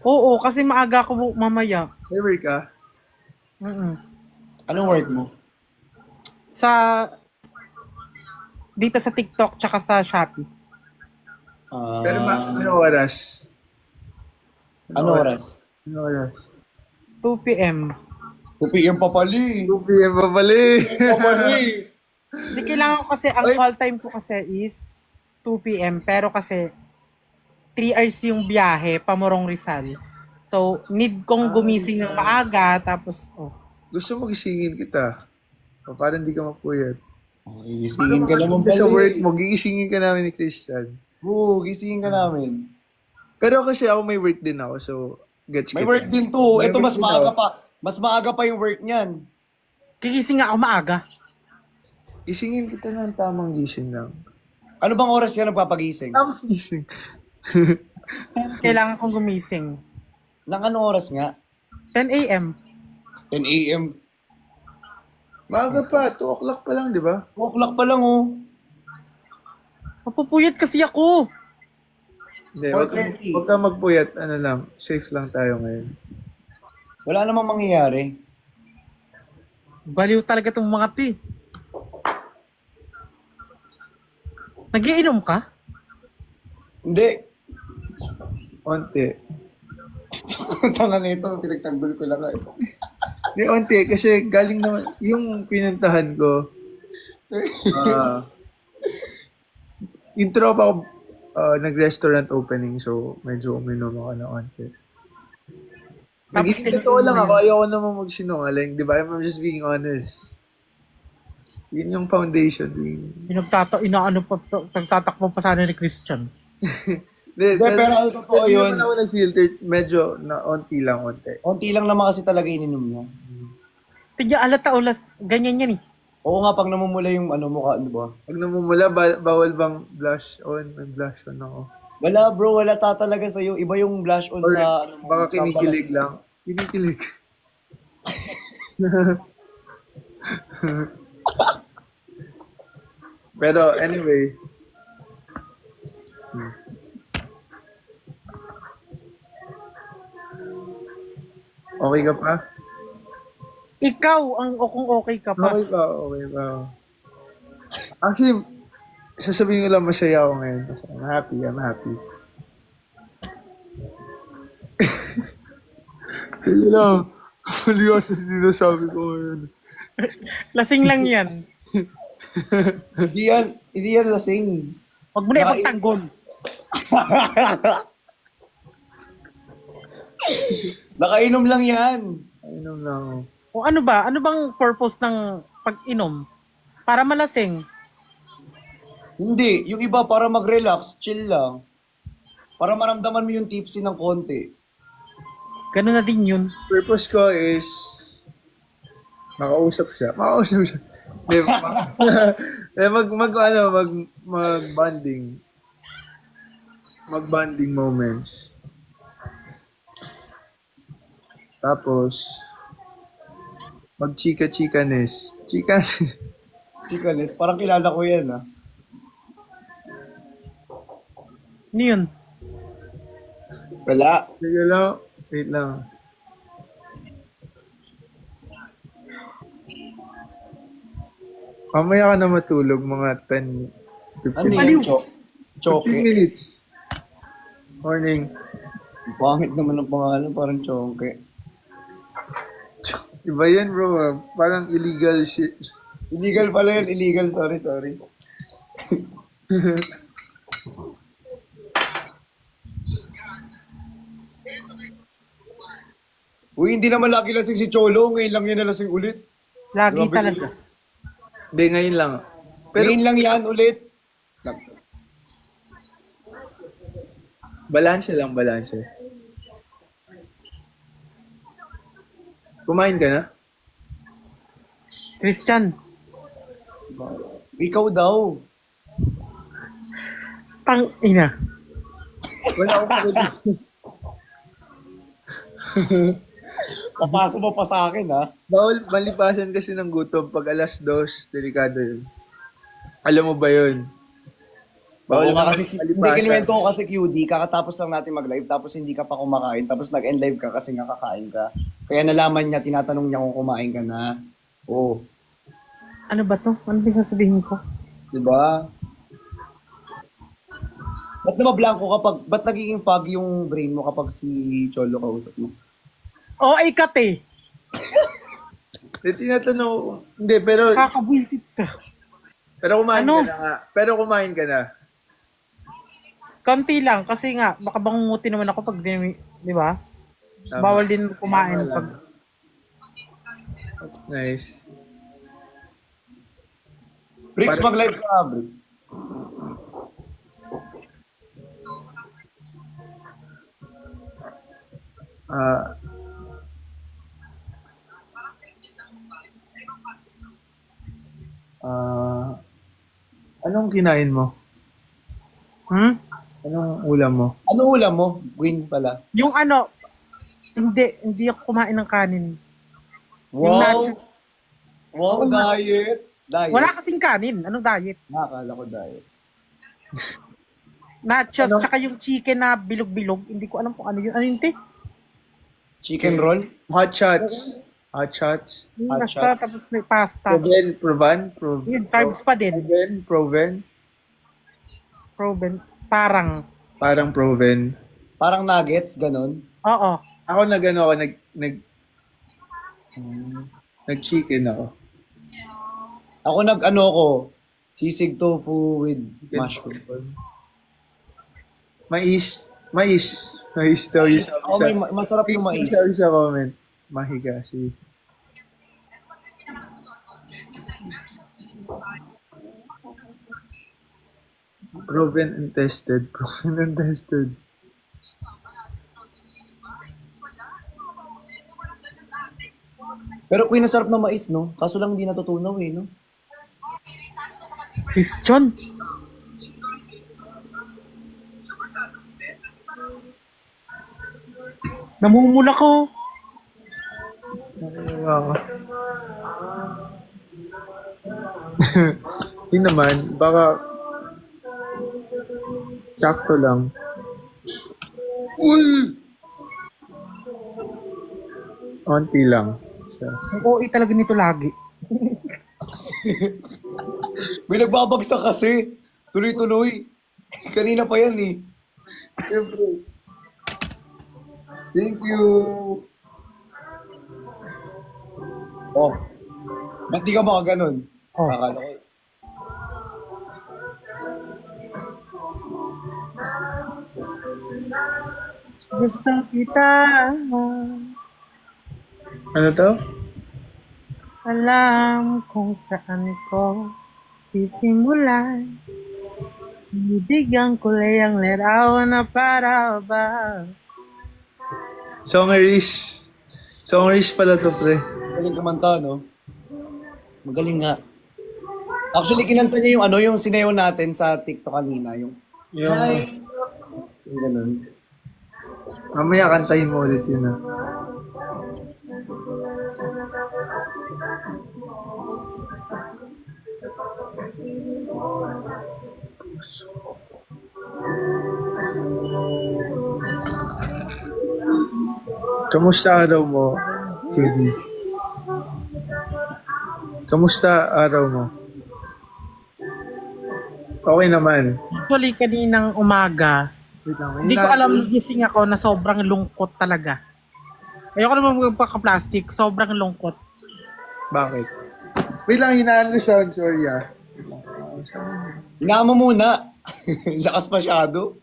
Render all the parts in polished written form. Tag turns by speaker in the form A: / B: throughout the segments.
A: Oo, kasi maaga ako mamaya.
B: May work ka?
A: Mm.
C: Anong work mo?
A: Sa, dito sa TikTok tsaka sa Shopee.
B: Pero
C: Ah,
B: ano oras? Ano
C: ano
B: oras?
C: oras?
B: Ano oras?
A: 2 p.m.
C: 2 PM pa pali.
B: 2 p.m. pa pala eh.
C: 2 PM pa pali.
A: Di kailangan ko kasi, ang
B: Ay,
A: call time ko kasi is 2 p.m. Pero kasi 3 hours yung biyahe, Pamorong Rizal. So, need kong gumising ng maaga, tapos,
B: gusto mo gisingin kita. O, para hindi ka mapuyat.
C: Oh,
B: Para
C: gisingin ka naman
B: makatulog ka sa
C: pala
B: work
C: eh.
B: mo, gigisingin ka namin ni Christian.
C: Oo, gisingin ka namin.
B: Pero kasi ako may work din ako, so gets
C: May work
B: kita.
C: din to.
B: May
C: Ito
B: work
C: mas
B: din ako.
C: maaga pa. Mas maaga pa yung work niyan.
A: gigising ako maaga.
B: Gisingin kita ng tamang gising lang.
C: Ano bang oras ka nagpapagising?
B: Tamang gising.
A: Kailangan kong gumising.
C: Nang anong oras nga?
A: 10 a.m.
C: 10 AM.
B: Maaga pa, 2 o'clock pa lang, di ba?
C: 2 o'clock pa lang oh.
A: Mapupuyat kasi ako.
B: Hindi,
C: 4:30.
B: wag ka magpuyat, ano lang, safe lang tayo ngayon.
C: Wala namang mangyayari.
A: Baliw talaga itong mga ti. Nagiinom ka?
C: Hindi.
B: Onti.
C: Tanga nito, pinagtanggol ko lang ito.
B: Hindi, onti, kasi galing naman, yung pinuntahan ko, ah, yung tropa ko, nag-restaurant opening, so medyo uminom ako ng onti.
A: Tapos
B: Nagiging totoo
A: kailan
B: lang
A: mo
B: ako,
A: yun?
B: ayoko naman magsinungaling, di ba? I'm just being honest. Yun yung foundation.
A: Inaano pa, nagtatakbo pa sana ni Christian.
B: Hindi,
C: Hindi, pero ang totoo
B: hindi
C: yun.
B: naman ako nag-filter, medyo na onti lang, onti.
C: Konti lang naman kasi talaga ininom niya.
A: Tigya alata ulas, ganyan yan eh.
C: Oo nga, pag namumula yung ano, mukha, di ba?
B: Pag namumula, bawal bang blush on? Nag-blush on ako.
C: Wala bro, wala ta talaga sa'yo. Iba yung blush on
B: Or
C: sa, ano mo,
B: baka
C: sa
B: kinikilig
C: balat.
B: lang. Kinikilig. Pero anyway, okay ka pa?
A: Ikaw ang kung okay ka pa.
B: Okay pa, okay pa. Actually, sasabihin ko lang masaya ako ngayon. I'm happy, I'm happy. Sige lang. Mali ako sa sinasabi ko ngayon.
A: Lasing lang yan.
C: Hindi yan lasing.
A: Huwag mo na ipagtanggol.
C: Nakainom lang yan.
B: Ayun lang ako.
A: O ano ba? Ano bang purpose ng pag-inom? Para malasing.
C: Hindi, yung iba para mag-relax, chill lang. Para maramdaman mo yung tipsy ng konti.
A: Ganun na din yun.
B: Purpose ko is makausap siya. Makausap siya. Di, mag-bonding. Mag-bonding moments. Tapos, mag-chika-chikanes. Chika.
C: Chikanes, parang kilala ko yan ah.
A: Ano yun?
C: Wala.
B: Sige lang. Wait lang. Mamaya ka na matulog mga 10, 15
C: Ano
A: Aliw.
C: yan? Choke.
B: 15 minutes. Morning.
C: Pangit naman ang pangalan, parang choke.
B: Iba yan bro. Parang illegal shit.
C: Illegal pala yun, illegal. Sorry. Uy, hindi naman lagi lasing si Cholo. Ngayon lang yan nalasing ulit.
A: Lagi
C: Grabe
A: talaga.
C: kayo.
B: Hindi, ngayon lang. Pero
C: Ngayon lang yan ulit.
B: balanse lang, balanse. Kumain ka na?
A: Christian,
C: Ikaw daw.
A: tang ina.
B: Wala akong pwede.
C: Papasok mo pa sa akin ha.
B: Bawal malipasan kasi ng gutom pag 2:00, delikado yun. Alam mo ba yun?
C: Oo
B: Bawal
C: nga
B: naman
C: kasi, hindi
B: malipasan.
C: kinuwento ko kasi QD, kakatapos lang natin mag-live, tapos hindi ka pa kumakain, tapos nag-end live ka kasi nga kakain ka. Kaya nalaman niya, tinatanong niya kung kumain ka na. Oo,
A: Ano ba to? Ano ba sasabihin ko?
C: di ba? Ba't na mablanko kapag, ba't nagiging fog yung brain mo kapag si Cholo kausap mo?
A: Oh, ay kat eh.
B: Tinatanong ko, hindi, pero
A: Kakabwisit ka.
B: kumain
A: Ano?
B: ka na nga. Pero kumain ka na.
A: Konti lang kasi nga baka bangungutin naman ako pag di ba?
B: Tama.
A: Bawal din
B: Tama
A: kumain
B: lang.
A: pag
B: That's nice.
C: Bricks, mag-live ka, Bricks.
B: Ah, anong kinain mo? Anong ulam mo?
C: Ano ulam mo? Green pala.
A: Yung ano, hindi ako kumain ng kanin. Yung
C: Wow!
A: nachos.
C: Wow,
A: Oo nga.
C: diet! Diet?
A: Wala kasing kanin. Anong diet?
C: Nakakala ko diet.
A: Nachos,
B: Ano?
A: tsaka yung chicken na bilog-bilog. Hindi ko alam kung ano yun. Ano yun, te?
C: Chicken roll?
B: Hot shots. Hot shots.
A: Yung
C: Hot
A: basta,
C: shots.
A: tapos may pasta.
B: Proven.
A: Yun, carbs pa din.
B: Proven.
A: Proven. Parang.
B: Parang proven.
C: Parang nuggets, ganun.
A: Oo.
B: Ako nag-chicken ako.
C: Ako sisig tofu with mushroom.
B: Mais daw yung sabi
C: Ako may masarap yung mais.
B: Sabi sa comment. Mahiga si. Proven and tested.
C: Pero Queen, ang sarap ng mais, no? Kaso lang hindi natutunaw eh, no?
A: Christian. Namumula ko.
B: Wow. Yun naman, baka sakto lang.
C: Uy!
B: Onti lang. Siya.
A: Ang OA talaga nito lagi.
C: May nagbabagsak kasi. Tuloy-tuloy. Kanina pa yan eh.
B: Siyempre. Thank you.
C: Oh. Ba't di ka makaganon?
A: Oh.
C: Akala ko.
A: Gusto kita.
B: Ano to?
A: Alam kung saan ko sisimulan. Bibigyan ko lang larawan na para ba.
B: Songerish pala to, pre.
C: Magaling kumanta, no? Magaling nga. Actually, kinanta niya yung yung sinayaw natin sa TikTok kanina. Yung ganun.
B: Mamaya kantahin mo ulit yun, ha? Kamusta araw mo, KD? Kamusta araw mo? Okay naman.
A: Actually, kaninang umaga,
B: Wait lang.
A: hindi ko alam gising ako na sobrang lungkot talaga. Ayoko naman magpaka-plastic, sobrang lungkot.
B: Bakit? Wait lang, hinaan ko sound. Sorry, ah.
C: Hinaan mo muna. Lakas masyado.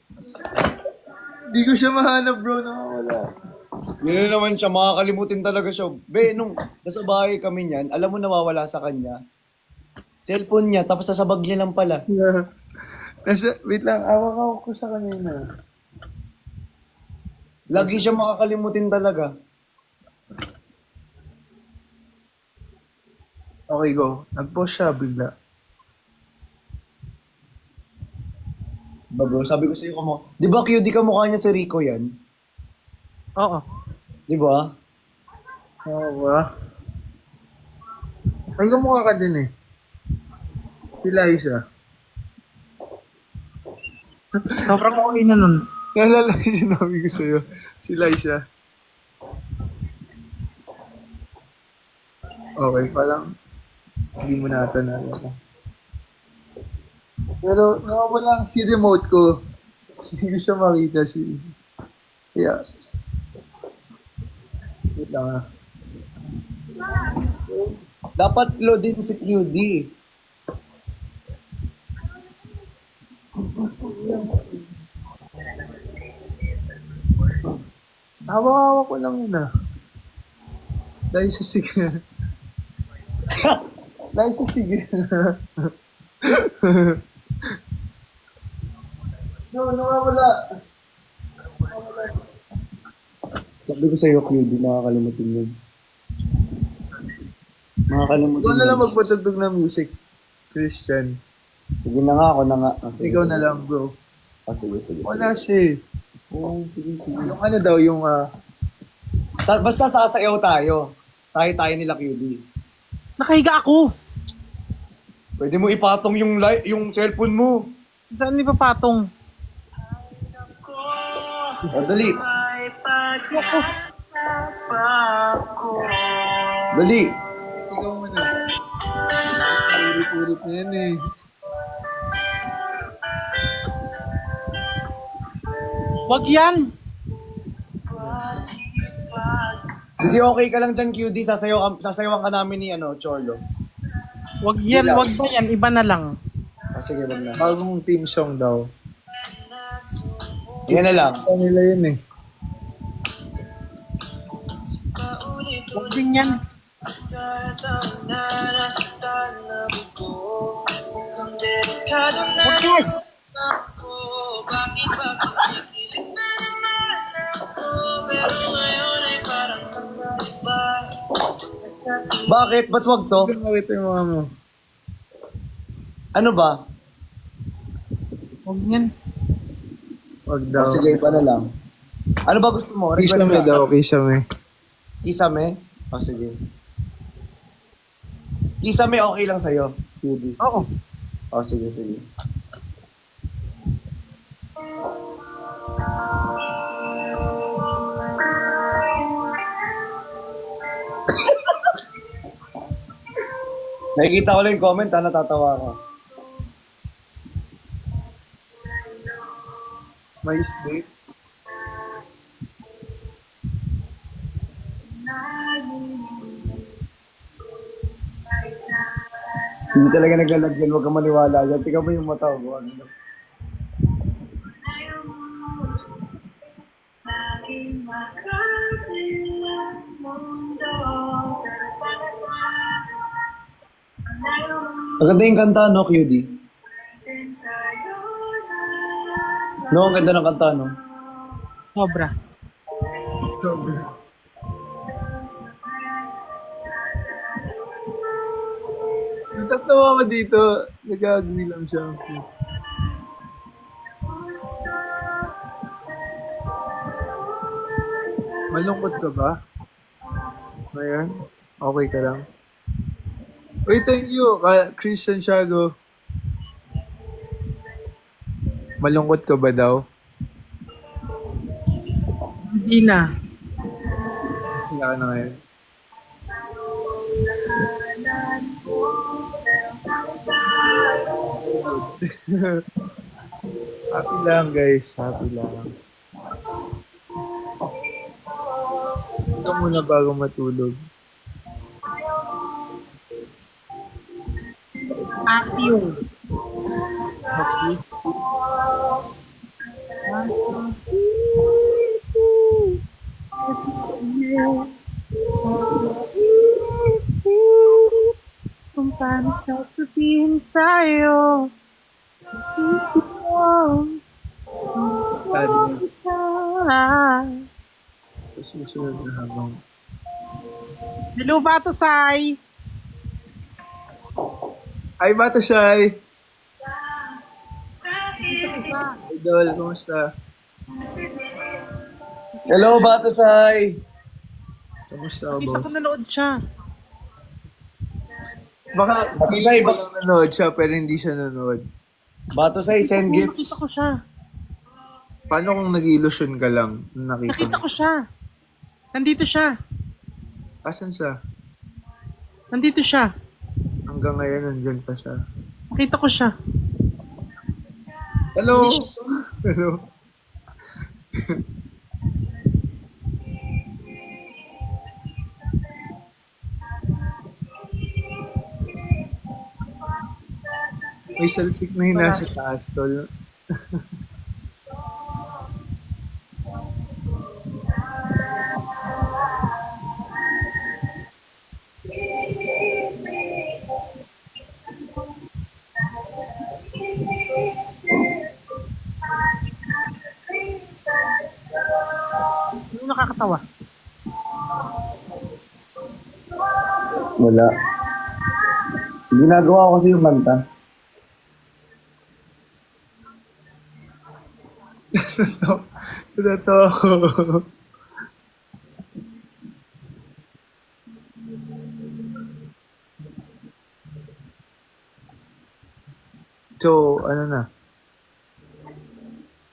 B: Hindi ko siya mahanap, bro. Nakawala.
C: Yun na naman siya, makakalimutin talaga siya. Be, nung nasa bahay kami niyan, alam mo nawawala sa kanya. Cellphone niya, tapos nasa bag niya lang pala.
B: Yeah. Wait lang, awak ko sa kanina.
C: Lagi siya makakalimutin talaga.
B: Okay, go. Nag-post siya bigla.
C: Ba bro, sabi ko sa'yo di ba cute, di ka mukha niya si Rico yan?
A: Oo.
C: Di ba?
B: Oo ba? Ay, kamukha ka din eh. Si Liza.
A: Sobrang okay na nun.
B: Naalala ko yung sinabi ko sa'yo. Si Laisha. Okay, parang hindi mo na ata naalala. Pero nawawala si remote ko. Hindi ko siya makita. Kaya, wait lang ah.
C: Dapat load din si QD.
B: Hawa-hawa ko lang yun ah. Dahil sa sige. Dahil sa sige. No, nawawala.
C: Sabi ko sa'yo, QD, makakalimutin yun. Makakalimutin
B: Ikaw na lang
C: yun.
B: magpatugtog ng music, Christian.
C: Sige na nga, ako na nga. Ah, sige,
B: Ikaw
C: sige.
B: na lang, bro.
C: Ah, sige, sige.
B: Wala
C: sige.
B: siya eh.
C: Oo, sige, sige.
B: Yung ano daw, yung
C: Basta sasayaw tayo. Tayo nila QD.
A: Nakahiga ako.
C: Pwede mo ipatong yung cellphone mo.
A: Saan ni papatong?
C: O, dali. Dali.
B: ikaw mo na. Ulit-ulit na yan eh.
A: Wag yan.
C: Sige, okay ka lang dyan, QD. Sasayawan ka namin ni Cholo.
A: Wag yan, wag na yan. Iba na lang.
C: Ah, sige, wag na.
B: Bagong team song daw.
C: Yan na lang.
B: Ano nila yun eh.
A: Wag din yan. Wag yan.
C: Bakit? Ba't wag to?
B: Hindi mo makita yung mga mo.
C: Ano ba?
A: Wag yan.
B: Wag
C: O,
B: daw.
C: sige, iba na lang. Ano ba gusto mo? Request
B: Kisame
C: ka?
B: daw, kisame.
C: Kisame? O, sige. Kisame okay lang sa'yo, QD.
A: Oo.
C: O, sige, sige. Nakikita ko lang yung comment, natatawa ako.
B: May date.
C: Hindi talaga naglalagyan, huwag kang maniwala dyan. Tingnan mo yung mata ko. Ano? Maganda yung kanta, no, QD? No, ang ganda ng kanta, no?
A: Sobra.
B: Natatawa ko dito. Nag-agree lang siya. Malungkot ka ba? Ngayon? Okay ka lang? Wait, thank you, Chris Santiago. Malungkot ka ba daw?
A: Hindi na.
B: Wala ka na ngayon. Happy lang guys, happy lang. Ito muna bago matulog.
A: Active.
B: Happy?
A: Kung paano sasabihin sa'yo.
B: Sabi niya, sa susunod na habang
A: Hello, Bato Sai.
B: Ay, Bata Shy! Idol, kumusta?
C: Hello, Batusay!
B: Kumusta ka,
A: Kita ko
B: boss?
A: nanood siya.
B: Baka
C: Bata
B: hindi
C: Shy,
B: ko lang nanood siya, pero hindi siya nanood.
C: Batusay, send gifts.
A: Nakita ko siya.
B: Paano kung nag-illusion ka lang? Nakita
A: Nakita
B: mo?
A: ko siya. Nandito siya.
B: Asan siya?
A: Nandito siya.
B: Hanggang ngayon, nandyan pa siya.
A: Nakita ko siya.
B: Hello? Hello? May saltik na yung nasa taas, tol.
A: Yung nakakatawa.
C: Wala. Ginagawa ko kasi yung kanta.
B: Ito ako. So, ano na?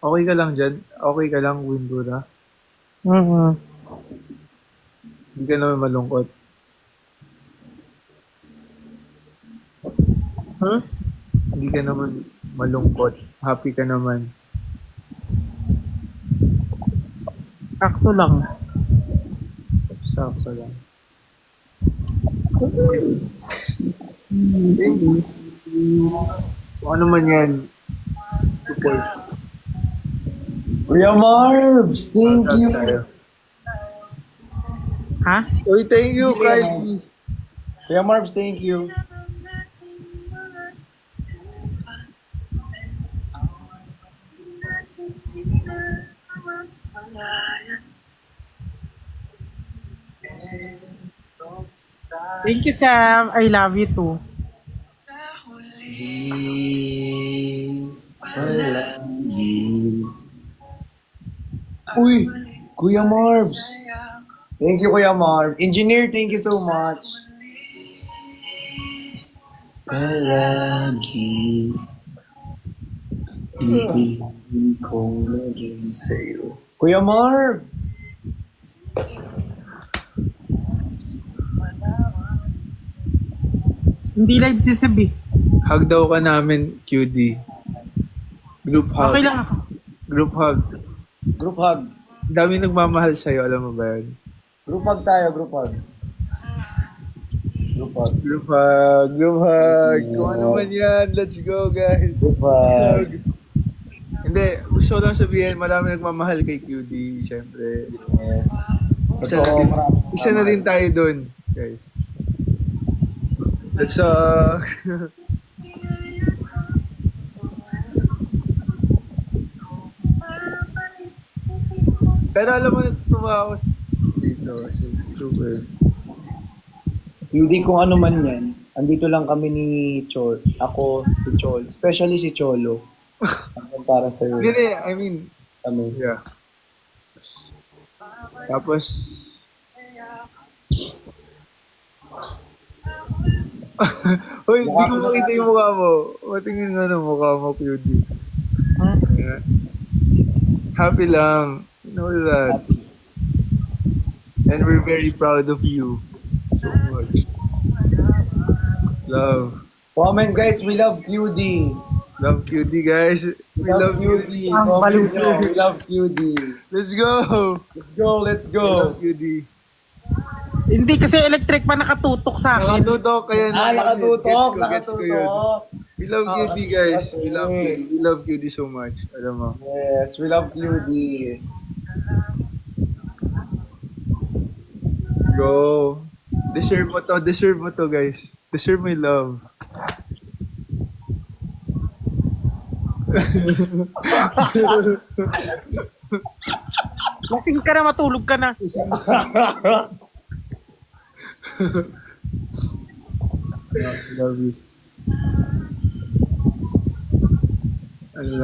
B: Okay ka lang dyan? Okay ka lang, Windura? Hindi ka naman malungkot?
A: Huh?
B: Hindi ka naman malungkot? Happy ka naman?
A: Sakto lang.
B: Sakto lang. Kung ano man yan, support.
C: Kuya Marbs, thank you.
A: Ha?
B: Uy, thank you, Kylie.
C: Kuya Marbs, thank you.
A: Thank you, Sam. I love you too.
C: Uy, Kuya Marbs. Thank you, Kuya Marv. Engineer, thank you so much. Palagi ibigin kong maging sa'yo. Kuya Marbs.
A: Hindi live si Seb eh.
B: Hug daw ka namin, QD. Group hug.
A: Okay lang ako.
B: Group hug.
C: Group hug.
B: Dami nagmamahal sa'yo, alam mo ba yun?
C: Group hug tayo, group hug. Group hug.
B: Group hug, group hug. Kung ano man yan, let's go guys.
C: Group hug.
B: Hindi, gusto ko lang sabihin, marami nagmamahal kay QD, syempre.
C: Yes.
B: Isa na din tayo dun, guys. That's Pero alam mo, natutuwa ako dito. Super.
C: Hindi kung ano man yan. Andito lang kami ni Chol. Ako, si Chol. Especially si Cholo. Para sa'yo.
B: Hindi, I mean,
C: Kami.
B: yeah. Tapos, Hoy, hindi ko makita yung mukha mo. Matingin nga ng mukha mo, QD.
A: Hmm?
B: Yeah. Happy lang. You know that. And we're very proud of you. So much. Love.
C: Comment guys, we love QD.
B: Love QD, guys. We love QD.
A: Ang
C: Comment
A: baliw.
C: nyo, we love QD.
B: Let's go.
C: Let's go, let's
B: We love
C: go.
B: QD.
A: Hindi kasi electric pa nakatutok sa akin.
B: Nakatutok kaya
C: Nakatutok,
B: Gets ko yun.
C: nakatutok.
B: We love QD, guys. We love QD. We love QD so much. Alam mo.
C: Yes, we love QD.
B: Go. Deserve mo to. Deserve mo to, guys. Deserve my love.
A: Lasing ka na, matulog ka na.
B: Love you. Ano lang.